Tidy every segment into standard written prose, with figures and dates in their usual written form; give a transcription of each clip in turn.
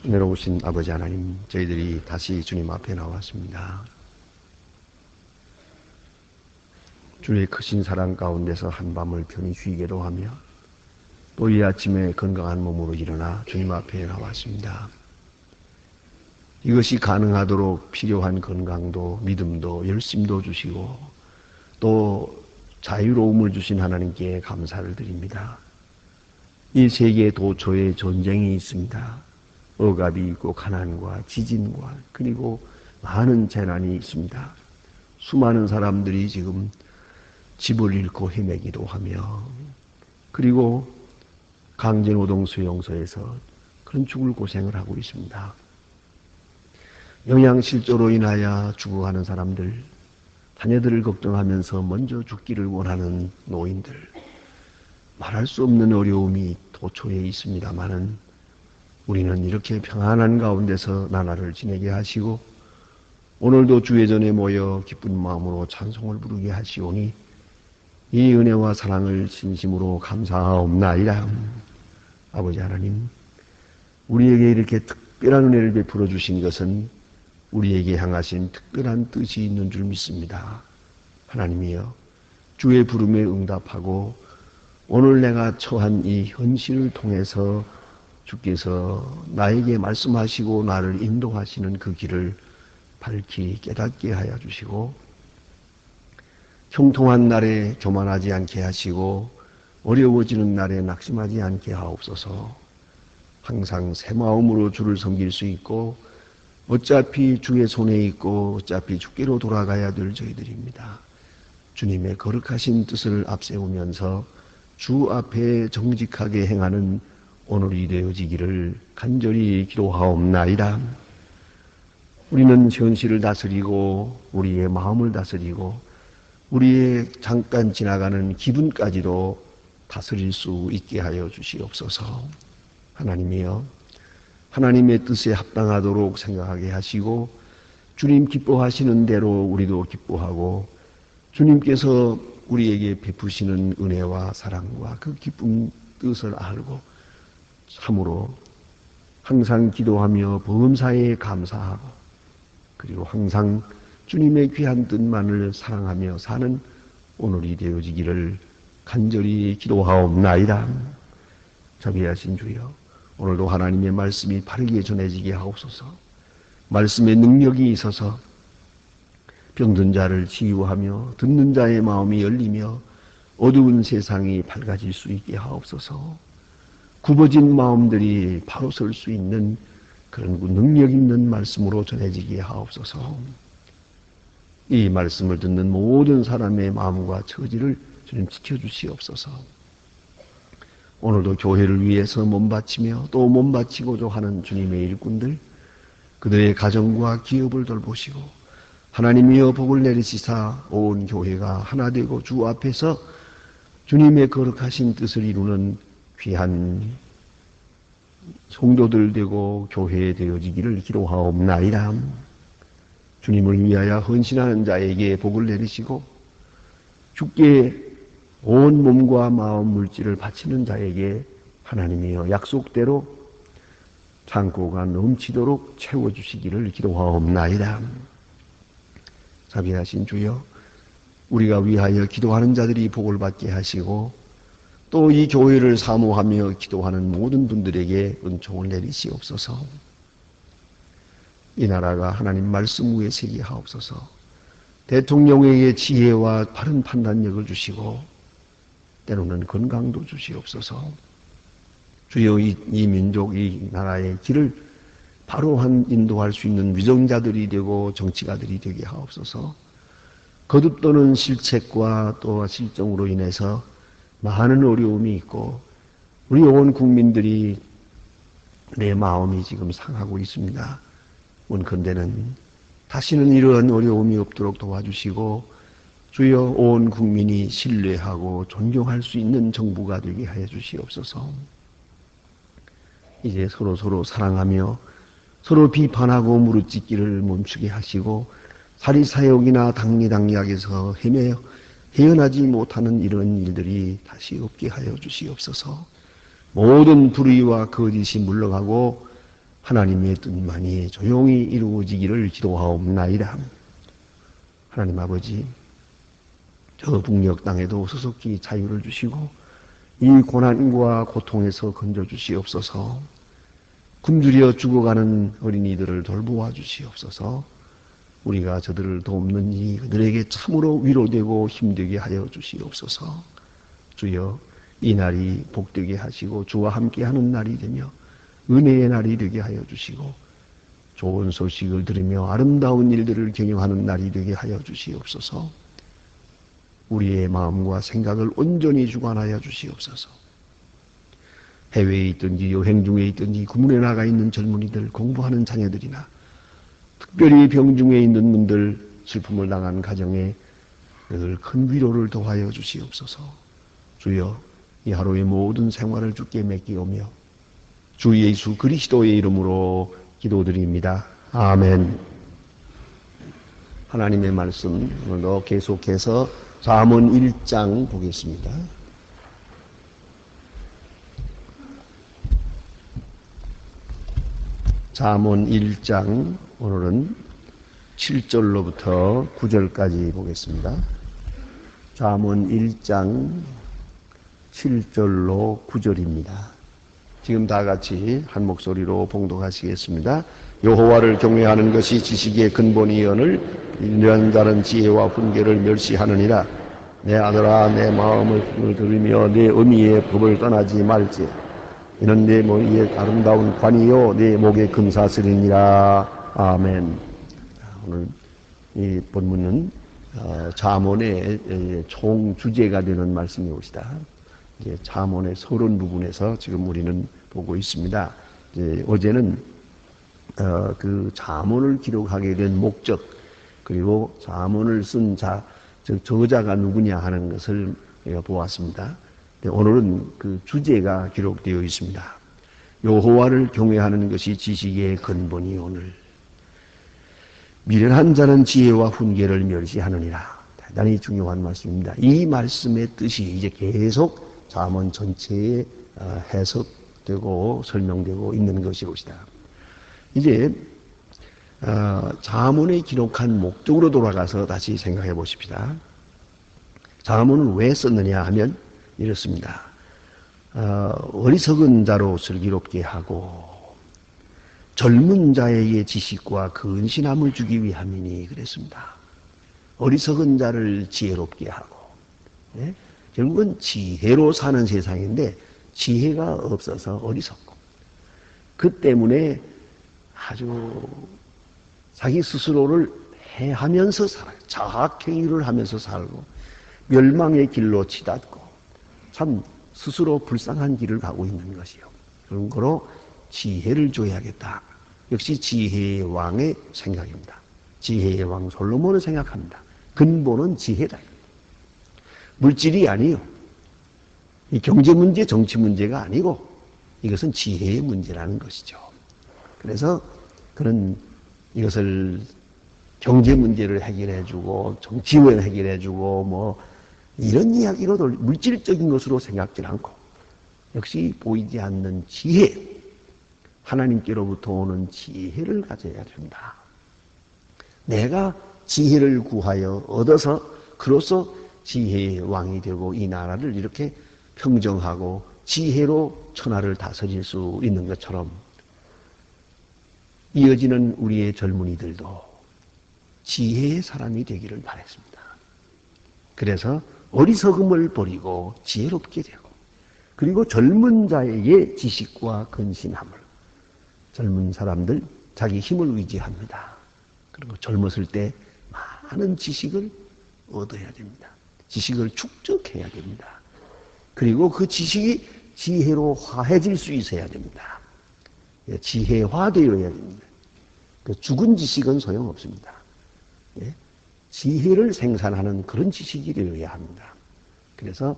은혜로우신 아버지 하나님, 저희들이 다시 주님 앞에 나왔습니다. 주의 크신 사랑 가운데서 한밤을 편히 쉬기도 하며 또 이 아침에 건강한 몸으로 일어나 주님 앞에 나왔습니다. 이것이 가능하도록 필요한 건강도 믿음도 열심도 주시고 또 자유로움을 주신 하나님께 감사를 드립니다. 이 세계 도처에 전쟁이 있습니다. 억압이 있고 가난과 지진과 그리고 많은 재난이 있습니다. 수많은 사람들이 지금 집을 잃고 헤매기도 하며 그리고 강제노동 수용소에서 그런 죽을 고생을 하고 있습니다. 영양실조로 인하여 죽어가는 사람들, 자녀들을 걱정하면서 먼저 죽기를 원하는 노인들, 말할 수 없는 어려움이 도처에 있습니다마는 우리는 이렇게 평안한 가운데서 나날을 지내게 하시고 오늘도 주의 전에 모여 기쁜 마음으로 찬송을 부르게 하시오니 이 은혜와 사랑을 진심으로 감사하옵나이다. 아버지 하나님, 우리에게 이렇게 특별한 은혜를 베풀어 주신 것은 우리에게 향하신 특별한 뜻이 있는 줄 믿습니다. 하나님이여, 주의 부름에 응답하고 오늘 내가 처한 이 현실을 통해서 주께서 나에게 말씀하시고 나를 인도하시는 그 길을 밝히 깨닫게 하여 주시고 형통한 날에 교만하지 않게 하시고 어려워지는 날에 낙심하지 않게 하옵소서. 항상 새 마음으로 주를 섬길 수 있고 어차피 주의 손에 있고 어차피 주께로 돌아가야 될 저희들입니다. 주님의 거룩하신 뜻을 앞세우면서 주 앞에 정직하게 행하는 오늘이 되어지기를 간절히 기도하옵나이다. 우리는 현실을 다스리고 우리의 마음을 다스리고 우리의 잠깐 지나가는 기분까지도 다스릴 수 있게 하여 주시옵소서. 하나님이여, 하나님의 뜻에 합당하도록 생각하게 하시고 주님 기뻐하시는 대로 우리도 기뻐하고 주님께서 우리에게 베푸시는 은혜와 사랑과 그 기쁜 뜻을 알고 참으로 항상 기도하며 범사에 감사하고 그리고 항상 주님의 귀한 뜻만을 사랑하며 사는 오늘이 되어지기를 간절히 기도하옵나이다. 자비하신 주여, 오늘도 하나님의 말씀이 바르게 전해지게 하옵소서. 말씀의 능력이 있어서 병든 자를 치유하며 듣는 자의 마음이 열리며 어두운 세상이 밝아질 수 있게 하옵소서. 굽어진 마음들이 바로 설 수 있는 그런 능력 있는 말씀으로 전해지게 하옵소서. 이 말씀을 듣는 모든 사람의 마음과 처지를 주님 지켜주시옵소서. 오늘도 교회를 위해서 몸바치며 또 몸바치고자 하는 주님의 일꾼들, 그들의 가정과 기업을 돌보시고 하나님이여 복을 내리시사 온 교회가 하나 되고 주 앞에서 주님의 거룩하신 뜻을 이루는 귀한 성도들 되고 교회 되어지기를 기도하옵나이다. 주님을 위하여 헌신하는 자에게 복을 내리시고 주께 온 몸과 마음 물질을 바치는 자에게 하나님이여 약속대로 창고가 넘치도록 채워주시기를 기도하옵나이다. 자비하신 주여, 우리가 위하여 기도하는 자들이 복을 받게 하시고 또 이 교회를 사모하며 기도하는 모든 분들에게 은총을 내리시옵소서. 이 나라가 하나님 말씀 위에 서게 하옵소서. 대통령에게 지혜와 바른 판단력을 주시고 때로는 건강도 주시옵소서. 주여, 이 민족, 이 나라의 길을 바로 인도할 수 있는 위정자들이 되고 정치가들이 되게 하옵소서. 거듭도는 실책과 또 실정으로 인해서 많은 어려움이 있고 우리 온 국민들이 내 마음이 지금 상하고 있습니다. 원컨대는 다시는 이러한 어려움이 없도록 도와주시고 주여, 온 국민이 신뢰하고 존경할 수 있는 정부가 되게 하여 주시옵소서. 이제 서로 사랑하며 서로 비판하고 무릇짓기를 멈추게 하시고 사리사욕이나 당리당략에서 헤어나지 못하는 이런 일들이 다시 없게 하여 주시옵소서. 모든 불의와 거짓이 물러가고 하나님의 뜻만이 조용히 이루어지기를 기도하옵나이다. 하나님 아버지, 저 북녘 땅에도 소속히 자유를 주시고 이 고난과 고통에서 건져주시옵소서. 굶주려 죽어가는 어린이들을 돌보아 주시옵소서. 우리가 저들을 돕느니 그들에게 참으로 위로되고 힘되게 하여 주시옵소서. 주여, 이 날이 복되게 하시고 주와 함께하는 날이 되며 은혜의 날이 되게 하여 주시고 좋은 소식을 들으며 아름다운 일들을 경영하는 날이 되게 하여 주시옵소서. 우리의 마음과 생각을 온전히 주관하여 주시옵소서. 해외에 있든지 여행 중에 있든지 구문에 나가 있는 젊은이들, 공부하는 자녀들이나 특별히 병중에 있는 분들, 슬픔을 당한 가정에 늘 큰 위로를 더하여 주시옵소서. 주여, 이 하루의 모든 생활을 주께 맡기오며 주 예수 그리스도의 이름으로 기도드립니다. 아멘. 하나님의 말씀 오늘도 계속해서 잠언 1장 보겠습니다. 잠언 1장 오늘은 7절로부터 9절까지 보겠습니다. 잠언 1장 7절로 9절입니다. 지금 다 같이 한 목소리로 봉독하시겠습니다. 여호와를 경외하는 것이 지식의 근본이거늘 인류한 자는 지혜와 훈계를 멸시하느니라. 내 아들아, 내 마음을 들으며 내 의미의 법을 떠나지 말지. 이는 내 머리에 아름다운 관이요 내 목에 금사슬이니라. 아멘. 오늘 이 본문은 잠언의 총 주제가 되는 말씀이옵니다. 잠언의 서론 부분에서 지금 우리는 보고 있습니다. 어제는 그 잠언을 기록하게 된 목적, 그리고 잠언을 쓴 저자가 누구냐 하는 것을 보았습니다. 오늘은 그 주제가 기록되어 있습니다. 여호와를 경외하는 것이 지식의 근본이오늘 미련한 자는 지혜와 훈계를 멸시하느니라. 대단히 중요한 말씀입니다. 이 말씀의 뜻이 이제 계속 잠언 전체에 해석되고 설명되고 있는 것이옵니다. 이제 잠언에 기록한 목적으로 돌아가서 다시 생각해 보십시다. 잠언을 왜 썼느냐 하면 이렇습니다. 어리석은 자로 슬기롭게 하고 젊은 자에게 지식과 근신함을 주기 위함이니 그랬습니다. 어리석은 자를 지혜롭게 하고, 예? 결국은 지혜로 사는 세상인데 지혜가 없어서 어리석고, 그 때문에 아주 자기 스스로를 해하면서 살아요. 자학행위를 하면서 살고 멸망의 길로 치닫고 참 스스로 불쌍한 길을 가고 있는 것이요. 그런 거로 지혜를 줘야겠다. 역시 지혜의 왕의 생각입니다. 지혜의 왕 솔로몬은 생각합니다. 근본은 지혜다. 물질이 아니요. 이 경제 문제, 정치 문제가 아니고 이것은 지혜의 문제라는 것이죠. 그래서 그는 이것을 경제 문제를 해결해주고 정치를 해결해주고 뭐 이런 이야기로 물질적인 것으로 생각지 않고 역시 보이지 않는 지혜, 하나님께로부터 오는 지혜를 가져야 된다. 내가 지혜를 구하여 얻어서 그로써 지혜의 왕이 되고 이 나라를 이렇게 평정하고 지혜로 천하를 다스릴 수 있는 것처럼 이어지는 우리의 젊은이들도 지혜의 사람이 되기를 바랬습니다. 그래서 어리석음을 버리고 지혜롭게 되고, 그리고 젊은 자에게 지식과 근신함을, 젊은 사람들 자기 힘을 의지합니다. 그리고 젊었을 때 많은 지식을 얻어야 됩니다. 지식을 축적해야 됩니다. 그리고 그 지식이 지혜로 화해질 수 있어야 됩니다. 지혜화되어야 됩니다. 그 죽은 지식은 소용없습니다. 지혜를 생산하는 그런 지식이 되어야 합니다. 그래서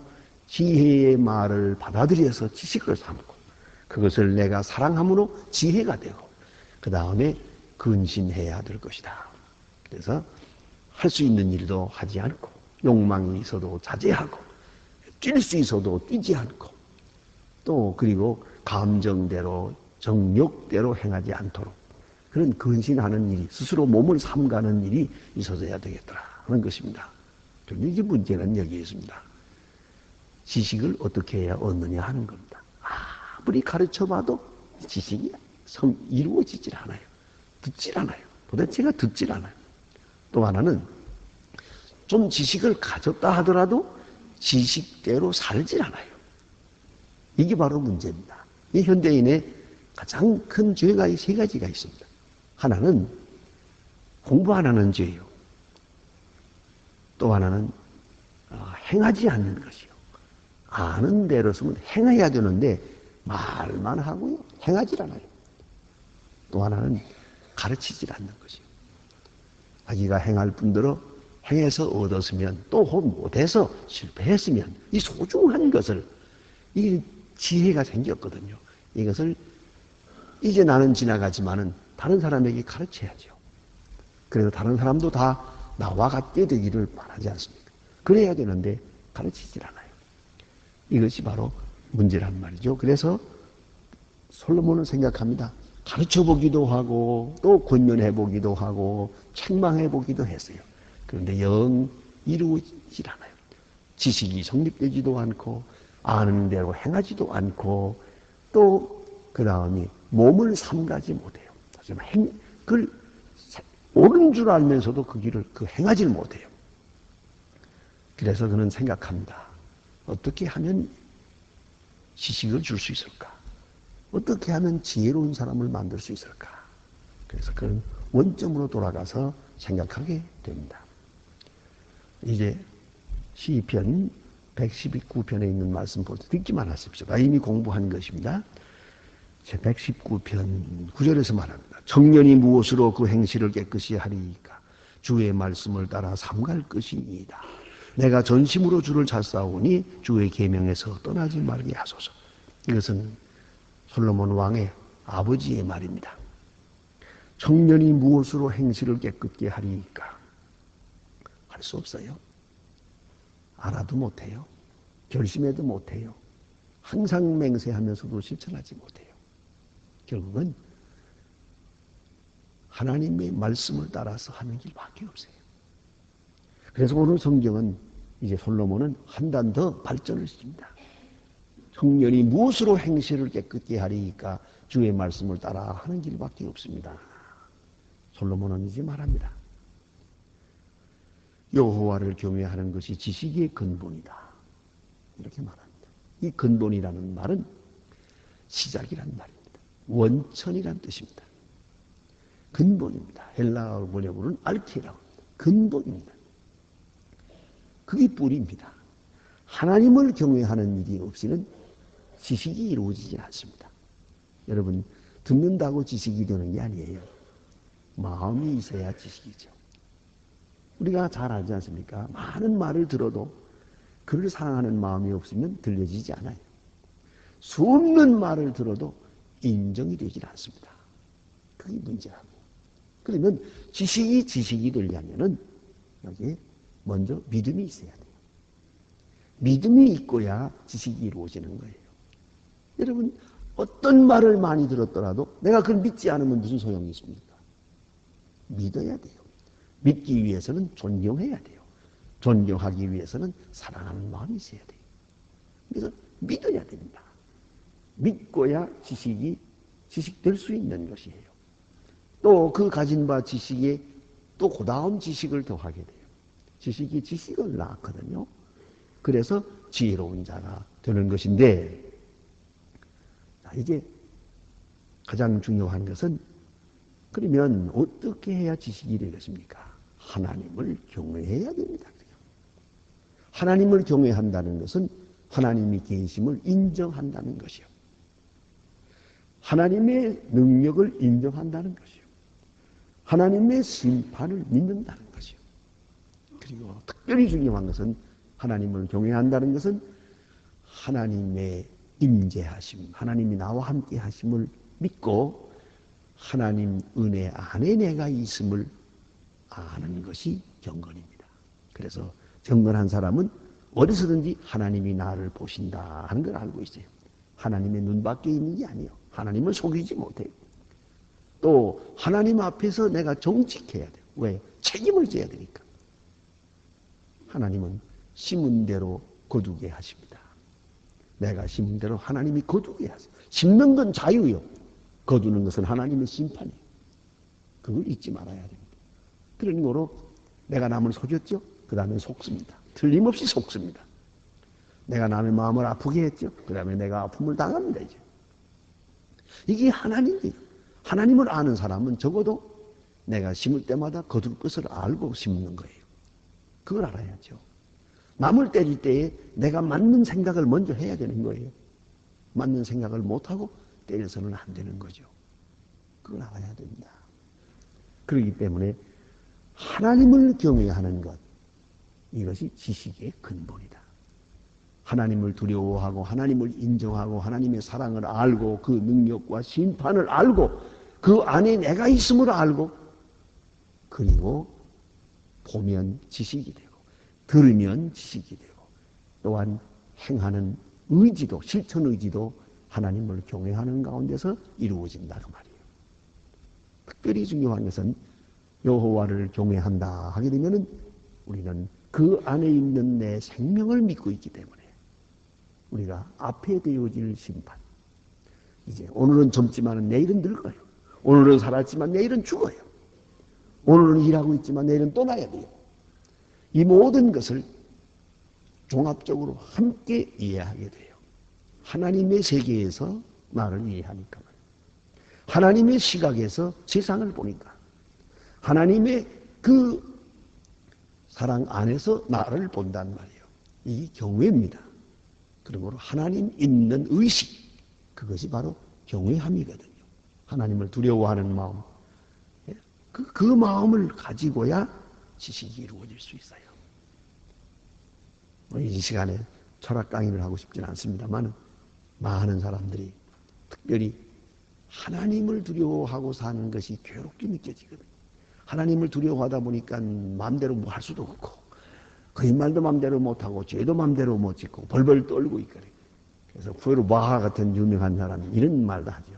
지혜의 말을 받아들여서 지식을 삼고 그것을 내가 사랑함으로 지혜가 되고 그 다음에 근신해야 될 것이다. 그래서 할 수 있는 일도 하지 않고 욕망이 있어도 자제하고 뛸 수 있어도 뛰지 않고 또 그리고 감정대로 정욕대로 행하지 않도록 그런 근신하는 일이 스스로 몸을 삼가는 일이 있어서야 되겠더라 하는 것입니다. 그런데 이제 문제는 여기에 있습니다. 지식을 어떻게 해야 얻느냐 하는 겁니다. 아무리 가르쳐봐도 지식이 이루어지질 않아요. 듣질 않아요. 도대체가 듣질 않아요. 또 하나는 좀 지식을 가졌다 하더라도 지식대로 살질 않아요. 이게 바로 문제입니다. 이 현대인의 가장 큰 죄가 이 세 가지가 있습니다. 하나는 공부 안 하는 죄요. 또 하나는 행하지 않는 것이요. 아는 대로서는 행해야 되는데 말만 하고요. 행하지 않아요. 또 하나는 가르치질 않는 것이요. 자기가 행할 뿐더러 행해서 얻었으면 또 못해서 실패했으면 이 소중한 것을 이 지혜가 생겼거든요. 이것을 이제 나는 지나가지만은 다른 사람에게 가르쳐야죠. 그래서 다른 사람도 다 나와 같게 되기를 바라지 않습니까? 그래야 되는데 가르치질 않아요. 이것이 바로 문제란 말이죠. 그래서 솔로몬은 생각합니다. 가르쳐보기도 하고 또 권면해보기도 하고 책망해보기도 했어요. 그런데 영 이루어지질 않아요. 지식이 성립되지도 않고 아는 대로 행하지도 않고 또 그 다음에 몸을 삼가지 못해요. 하지만 그걸 옳은 줄 알면서도 그 길을 행하지 못해요. 그래서 그는 생각합니다. 어떻게 하면 지식을 줄 수 있을까? 어떻게 하면 지혜로운 사람을 만들 수 있을까? 그래서 그는 원점으로 돌아가서 생각하게 됩니다. 이제 시편 119편에 있는 말씀 보세요. 듣기만 하십시오. 이미 공부한 것입니다. 제 119편 9절에서 말합니다. 청년이 무엇으로 그 행실을 깨끗이 하리이까? 주의 말씀을 따라 삼갈 것이니이다. 내가 전심으로 주를 찾사오니 주의 계명에서 떠나지 말게 하소서. 이것은 솔로몬 왕의 아버지의 말입니다. 청년이 무엇으로 행실을 깨끗게 하리이까? 할 수 없어요. 알아도 못해요. 결심해도 못해요. 항상 맹세하면서도 실천하지 못해요. 결국은 하나님의 말씀을 따라서 하는 길밖에 없어요. 그래서 오늘 성경은 이제 솔로몬은 한 단 더 발전을 시킵니다. 청년이 무엇으로 행실을 깨끗게 하리이까? 주의 말씀을 따라 하는 길밖에 없습니다. 솔로몬은 이제 말합니다. 여호와를 경외하는 것이 지식의 근본이다. 이렇게 말합니다. 이 근본이라는 말은 시작이란 말입니다. 원천이란 뜻입니다. 근본입니다. 헬라어 번역으로는 알케라고 합니다. 근본입니다. 그게 뿌리입니다. 하나님을 경외하는 일이 없이는 지식이 이루어지지 않습니다. 여러분, 듣는다고 지식이 되는 게 아니에요. 마음이 있어야 지식이죠. 우리가 잘 알지 않습니까? 많은 말을 들어도 그를 사랑하는 마음이 없으면 들려지지 않아요. 수없는 말을 들어도 인정이 되질 않습니다. 그게 문제라고. 그러면 지식이 되려면은 여기에 먼저 믿음이 있어야 돼요. 믿음이 있고야 지식이 이루어지는 거예요. 여러분, 어떤 말을 많이 들었더라도 내가 그걸 믿지 않으면 무슨 소용이 있습니까? 믿어야 돼요. 믿기 위해서는 존경해야 돼요. 존경하기 위해서는 사랑하는 마음이 있어야 돼요. 그래서 믿어야 됩니다. 믿고야 지식될 수 있는 것이에요. 또 그 가진 바 지식에 또 그 다음 지식을 더하게 돼요. 지식이 지식을 낳거든요. 그래서 지혜로운 자가 되는 것인데, 이제 가장 중요한 것은 그러면 어떻게 해야 지식이 되겠습니까? 하나님을 경외해야 됩니다. 하나님을 경외한다는 것은 하나님이 계심을 인정한다는 것이요. 하나님의 능력을 인정한다는 것이요. 하나님의 심판을 믿는다는 것이요. 그리고 특별히 중요한 것은 하나님을 경외한다는 것은 하나님의 임재하심, 하나님이 나와 함께 하심을 믿고 하나님 은혜 안에 내가 있음을 아는 것이 경건입니다. 그래서 경건한 사람은 어디서든지 하나님이 나를 보신다 하는 걸 알고 있어요. 하나님의 눈 밖에 있는 게 아니에요. 하나님을 속이지 못해요. 또 하나님 앞에서 내가 정직해야 돼요. 왜? 책임을 져야 되니까. 하나님은 심은 대로 거두게 하십니다. 내가 심은 대로 하나님이 거두게 하세요. 심는 건 자유요. 거두는 것은 하나님의 심판이에요. 그걸 잊지 말아야 됩니다. 그런 거로 내가 남을 속였죠? 그 다음에 속습니다. 틀림없이 속습니다. 내가 남의 마음을 아프게 했죠? 그 다음에 내가 아픔을 당합니다. 이게 하나님이에요. 하나님을 아는 사람은 적어도 내가 심을 때마다 거둘 것을 알고 심는 거예요. 그걸 알아야죠. 남을 때릴 때에 내가 맞는 생각을 먼저 해야 되는 거예요. 맞는 생각을 못하고 때려서는 안 되는 거죠. 그걸 알아야 됩니다. 그렇기 때문에 하나님을 경외하는 것, 이것이 지식의 근본이다. 하나님을 두려워하고 하나님을 인정하고 하나님의 사랑을 알고 그 능력과 심판을 알고 그 안에 내가 있음을 알고 그리고 보면 지식이 되고 들으면 지식이 되고 또한 행하는 의지도 실천 의지도 하나님을 경외하는 가운데서 이루어진다 그 말이에요. 특별히 중요한 것은 여호와를 경외한다 하게 되면은 우리는 그 안에 있는 내 생명을 믿고 있기 때문에 우리가 앞에 되어질 심판. 이제 오늘은 젊지만 내일은 늙어요. 오늘은 살았지만 내일은 죽어요. 오늘은 일하고 있지만 내일은 떠나야 돼요. 이 모든 것을 종합적으로 함께 이해하게 돼요. 하나님의 세계에서 나를 이해하니까 말이에요. 하나님의 시각에서 세상을 보니까 하나님의 그 사랑 안에서 나를 본단 말이에요. 이게 경외입니다. 그러므로 하나님 있는 의식, 그것이 바로 경외함이거든요. 하나님을 두려워하는 마음, 그 마음을 가지고야 지식이 이루어질 수 있어요. 이 시간에 철학 강의를 하고 싶지는 않습니다만 많은 사람들이 특별히 하나님을 두려워하고 사는 것이 괴롭게 느껴지거든요. 하나님을 두려워하다 보니까 마음대로 뭐 할 수도 없고 거짓말도 마음대로 못하고 죄도 마음대로 못 짓고 벌벌 떨고 있거든요. 그래서 푸에르 바하 같은 유명한 사람이 이런 말도 하죠.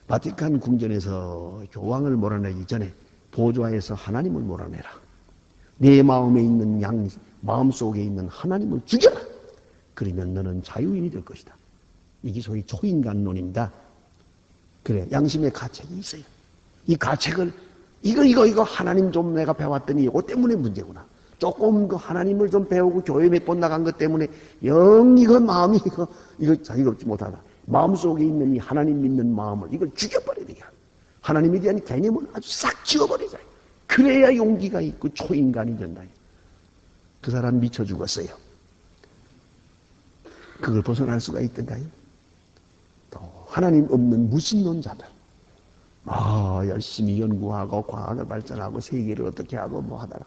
바티칸 궁전에서 교황을 몰아내기 전에 보좌에서 하나님을 몰아내라. 내 마음에 있는 마음속에 있는 하나님을 죽여라. 그러면 너는 자유인이 될 것이다. 이게 소위 초인간론입니다. 그래, 양심의 가책이 있어요. 이 가책을 이거 하나님 좀 내가 배웠더니 이거 때문에 문제구나. 조금 그 하나님을 좀 배우고 교회 몇 번 나간 것 때문에 영 이거 마음이 이거 자유롭지 못하다. 마음속에 있는 이 하나님 믿는 마음을 이걸 죽여버려야 돼요. 하나님에 대한 개념을 아주 싹 지워버리자. 그래야 용기가 있고 초인간이 된다. 그 사람 미쳐 죽었어요. 그걸 벗어날 수가 있던가요? 또 하나님 없는 무신론자들. 열심히 연구하고 과학을 발전하고 세계를 어떻게 하고 뭐 하다가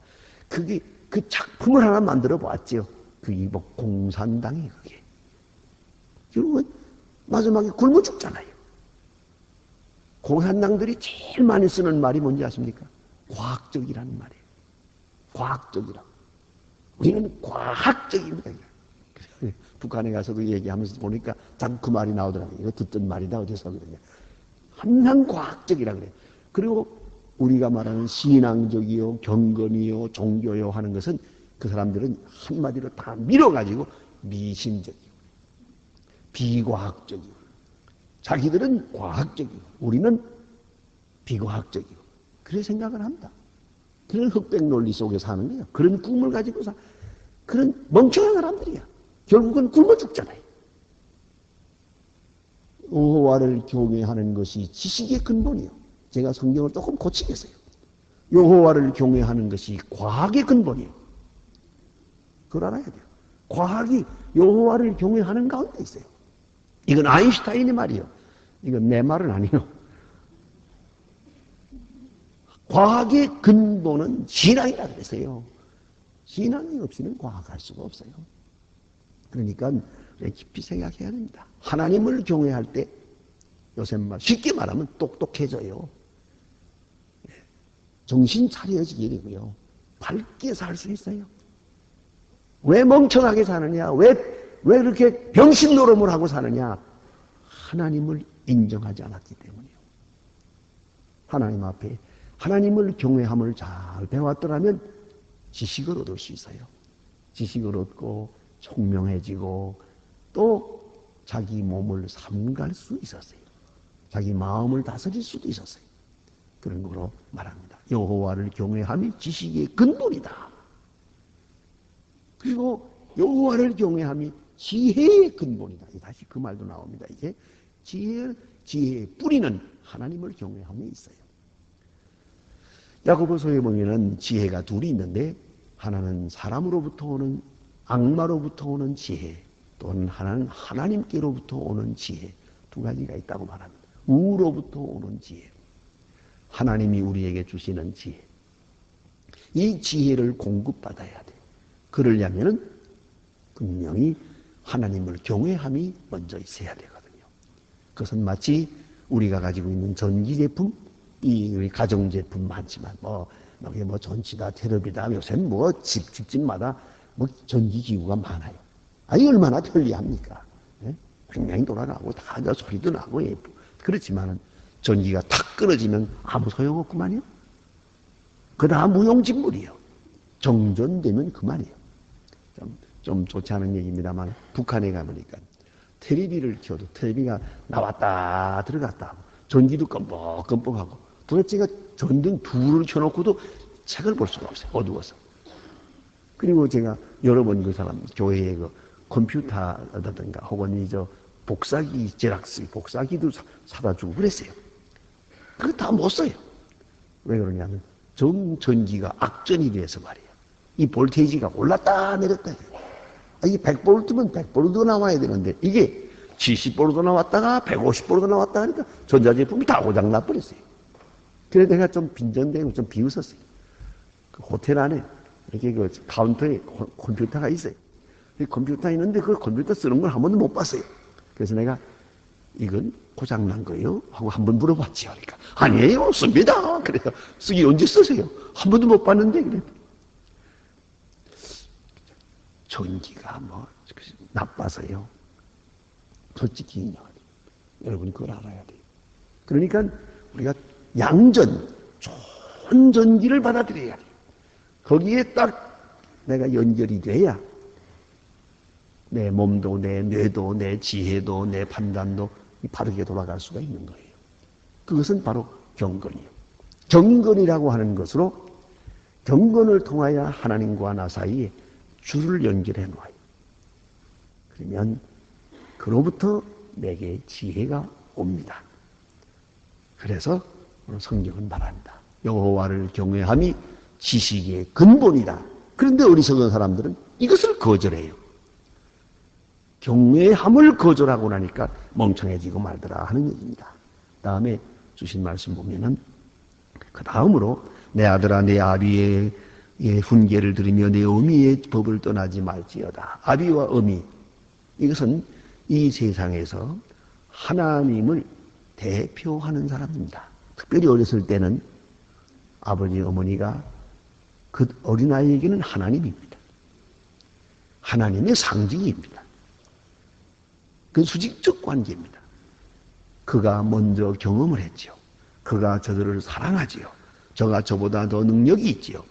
그게 그 작품을 하나 만들어 보았죠. 그게 뭐 공산당이 그게. 결국은 마지막에 굶어 죽잖아요. 공산당들이 제일 많이 쓰는 말이 뭔지 아십니까? 과학적이라는 말이에요. 과학적이라고. 우리는 과학적입니다. 북한에 가서도 얘기하면서 보니까 자꾸 그 말이 나오더라고요. 이거 듣던 말이다 어디서 그러냐. 항상 과학적이라 그래요. 그리고 우리가 말하는 신앙적이요, 경건이요, 종교요 하는 것은 그 사람들은 한마디로 다 밀어가지고 미신적이고 비과학적이고 자기들은 과학적이고 우리는 비과학적이고 그런 생각을 합니다. 그런 흑백 논리 속에 사는 거예요. 그런 꿈을 가지고 그런 멍청한 사람들이야. 결국은 굶어 죽잖아요. 여호와를 경외하는 것이 지식의 근본이요. 제가 성경을 조금 고치겠어요. 여호와를 경외하는 것이 과학의 근본이에요. 그걸 알아야 돼요. 과학이 여호와를 경외하는 가운데 있어요. 이건 아인슈타인의 말이에요. 이건 내 말은 아니에요. 과학의 근본은 신앙이라 그랬어요. 신앙이 없이는 과학할 수가 없어요. 그러니까 깊이 생각해야 됩니다. 하나님을 경외할 때 요새 쉽게 말하면 똑똑해져요. 정신 차려지게 되고요. 밝게 살 수 있어요. 왜 멍청하게 사느냐? 왜 이렇게 병신 노름을 하고 사느냐? 하나님을 인정하지 않았기 때문이에요. 하나님 앞에 하나님을 경외함을 잘 배웠더라면 지식을 얻을 수 있어요. 지식을 얻고 총명해지고 또 자기 몸을 삼갈 수 있었어요. 자기 마음을 다스릴 수도 있었어요. 그런 거로 말합니다. 여호와를 경외함이 지식의 근본이다. 그리고 여호와를 경외함이 지혜의 근본이다. 다시 그 말도 나옵니다. 이게 지혜의 뿌리는 하나님을 경외함에 있어요. 야고보서에 보면은 지혜가 둘이 있는데 하나는 사람으로부터 오는 악마로부터 오는 지혜, 또는 하나는 하나님께로부터 오는 지혜, 두 가지가 있다고 말합니다. 우로부터 오는 지혜, 하나님이 우리에게 주시는 지혜. 이 지혜를 공급받아야 돼요. 그러려면은 분명히 하나님을 경외함이 먼저 있어야 되거든요. 그것은 마치 우리가 가지고 있는 전기 제품, 우리 가정 제품 많지만 이게 전치다, 테레비다, 요새 집집마다 전기기구가 많아요. 아니 얼마나 편리합니까? 예? 굉장히 돌아가고 다 소리도 나고 그렇지만은 전기가 탁 끊어지면 아무 소용없구만요. 그다음 무용지물이요. 정전되면 그만이에요. 좀 좋지 않은 얘기입니다만 북한에 가보니까 텔레비를 켜도 텔레비가 나왔다 들어갔다 하고 전기도 껌뻑껌뻑하고 도대체가 전등 둘을 켜놓고도 책을 볼 수가 없어요. 어두워서. 그리고 제가 여러 번 그 사람 교회에 그 컴퓨터라든가 혹은 복사기 제락스 복사기도 사다 주고 그랬어요. 그거 다 못 써요. 왜 그러냐면 전기가 악전이 돼서 말이에요. 이 볼테이지가 올랐다 내렸다 해요. 이게 100볼트면 100볼트가 나와야 되는데 이게 70볼트 나왔다가 150볼트 나왔다 하니까 전자제품이 다 고장나 버렸어요. 그래서 내가 좀 빈정대고 좀 비웃었어요. 그 호텔 안에 이렇게 그 카운터에 컴퓨터가 있어요. 컴퓨터 있는데 그 컴퓨터 쓰는 걸 한 번도 못 봤어요. 그래서 내가 이건 고장난 거예요? 하고 한 번 물어봤지요. 그러니까 아니에요, 씁니다. 그래서 쓰기 언제 쓰세요? 한 번도 못 봤는데 그래. 전기가 나빠서요. 솔직히 여러분 그걸 알아야 돼요. 그러니까 우리가 양전, 좋은 전기를 받아들여야 돼요. 거기에 딱 내가 연결이 돼야 내 몸도 내 뇌도 내 지혜도 내 판단도 바르게 돌아갈 수가 있는 거예요. 그것은 바로 경건이에요. 경건이라고 하는 것으로 경건을 통하여 하나님과 나 사이에 줄을 연결해 놓아요. 그러면 그로부터 내게 지혜가 옵니다. 그래서 오늘 성경은 말합니다. 여호와를 경외함이 지식의 근본이다. 그런데 어리석은 사람들은 이것을 거절해요. 경외함을 거절하고 나니까 멍청해지고 말더라 하는 얘기입니다. 다음에 주신 말씀 보면은 그 다음으로 내 아들아 내 아비의 훈계를 들으며 내 어미의 법을 떠나지 말지어다. 아비와 어미, 이것은 이 세상에서 하나님을 대표하는 사람입니다. 특별히 어렸을 때는 아버지 어머니가 그 어린아이에게는 하나님입니다. 하나님의 상징입니다. 그 수직적 관계입니다. 그가 먼저 경험을 했지요. 그가 저들을 사랑하지요. 저가 저보다 더 능력이 있지요.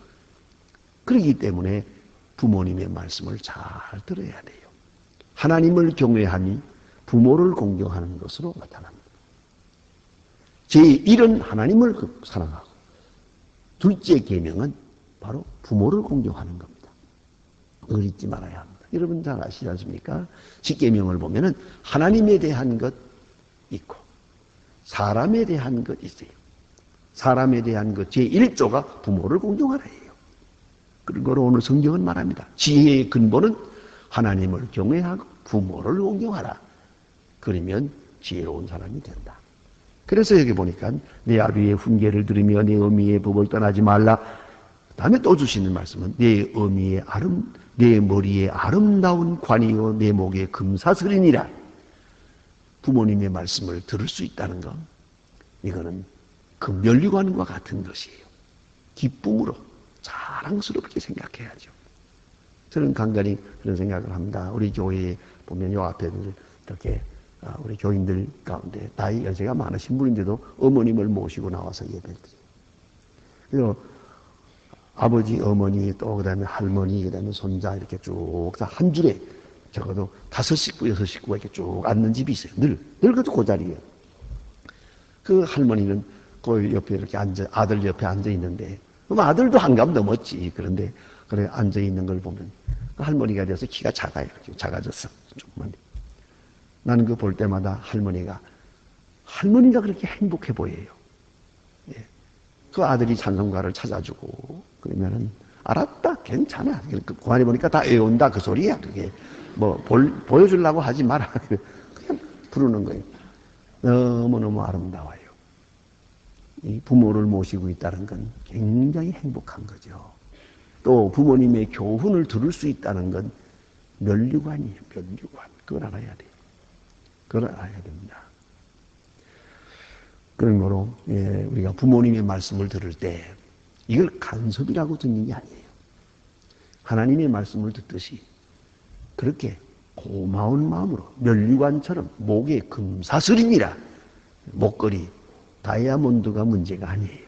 그렇기 때문에 부모님의 말씀을 잘 들어야 돼요. 하나님을 경외하니 부모를 공경하는 것으로 나타납니다. 제1은 하나님을 사랑하고 둘째 계명은 바로 부모를 공경하는 겁니다. 그걸 잊지 말아야 합니다. 여러분 잘 아시지 않습니까? 십계명을 보면은 하나님에 대한 것 있고 사람에 대한 것 있어요. 사람에 대한 것 제1조가 부모를 공경하라예요. 그런 거로 오늘 성경은 말합니다. 지혜의 근본은 하나님을 경외하고 부모를 공경하라. 그러면 지혜로운 사람이 된다. 그래서 여기 보니까 내 아비의 훈계를 들으며 내 어미의 법을 떠나지 말라. 다음에 또 주시는 말씀은 내 머리에 아름다운 관이요 내 목에 금사슬이니라. 부모님의 말씀을 들을 수 있다는 것, 이거는 그 면류관과 같은 것이에요. 기쁨으로 자랑스럽게 생각해야죠. 저는 간간히 그런 생각을 합니다. 우리 교회에 보면 요 앞에 이렇게 우리 교인들 가운데 나이 연세가 많으신 분인데도 어머님을 모시고 나와서 예배를 드려요. 그래서 아버지, 어머니, 또 그다음에 할머니, 그다음에 손자 이렇게 쭉 한 줄에 적어도 5식구, 6식구가 이렇게 쭉 앉는 집이 있어요. 늙어도 그 자리에. 그 할머니는 그 옆에 이렇게 아들 옆에 앉아 있는데, 그럼 아들도 한갑 넘었지. 그런데, 그래, 앉아 있는 걸 보면, 그 할머니가 돼서 키가 작아요. 작아졌어. 조금만. 나는 그 볼 때마다 할머니가 그렇게 행복해 보여요. 예. 그 아들이 찬송가를 찾아주고, 그러면은, 알았다, 괜찮아. 고안이 보니까 다 외운다, 그 소리야. 그게. 보여주려고 하지 마라. 그냥 부르는 거예요. 너무너무 아름다워요. 이 부모를 모시고 있다는 건 굉장히 행복한 거죠. 또 부모님의 교훈을 들을 수 있다는 건 면류관이에요. 면류관. 그걸 알아야 돼요. 그걸 알아야 됩니다. 그런 거로 우리가 부모님의 말씀을 들을 때 이걸 간섭이라고 듣는 게 아니에요. 하나님의 말씀을 듣듯이 그렇게 고마운 마음으로 면류관처럼 목에 금사슬이니라 목걸이 다이아몬드가 문제가 아니에요.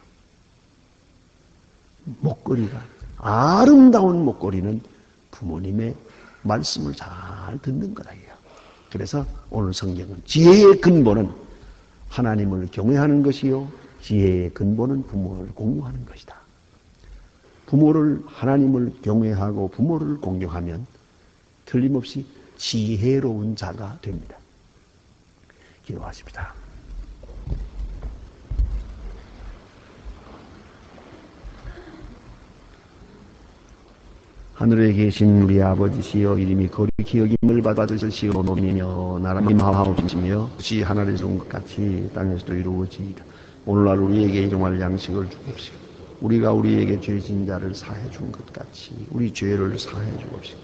목걸이가 아름다운 목걸이는 부모님의 말씀을 잘 듣는 거라요. 그래서 오늘 성경은 지혜의 근본은 하나님을 경외하는 것이요 지혜의 근본은 부모를 공경하는 것이다. 부모를 하나님을 경외하고 부모를 공경하면 틀림없이 지혜로운 자가 됩니다. 기도하십시다. 하늘에 계신 우리 아버지시여 이름이 거룩히 여김을 받으시오며 나라님 마하옵시며 시 하늘에서 온 것 같이 땅에서도 이루어지이다. 오늘날 우리에게 일용할 양식을 주옵시고 우리가 우리에게 죄진 자를 사해 준 것 같이 우리 죄를 사해 주옵시고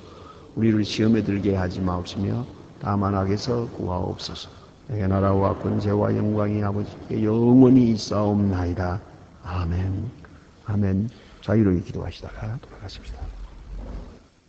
우리를 시험에 들게 하지 마옵시며 다만 악에서 구하옵소서. 내게 나라와 권세와 영광이 아버지께 영원히 있사옵나이다. 아멘. 아멘. 자유롭게 기도하시다가 돌아가십시다.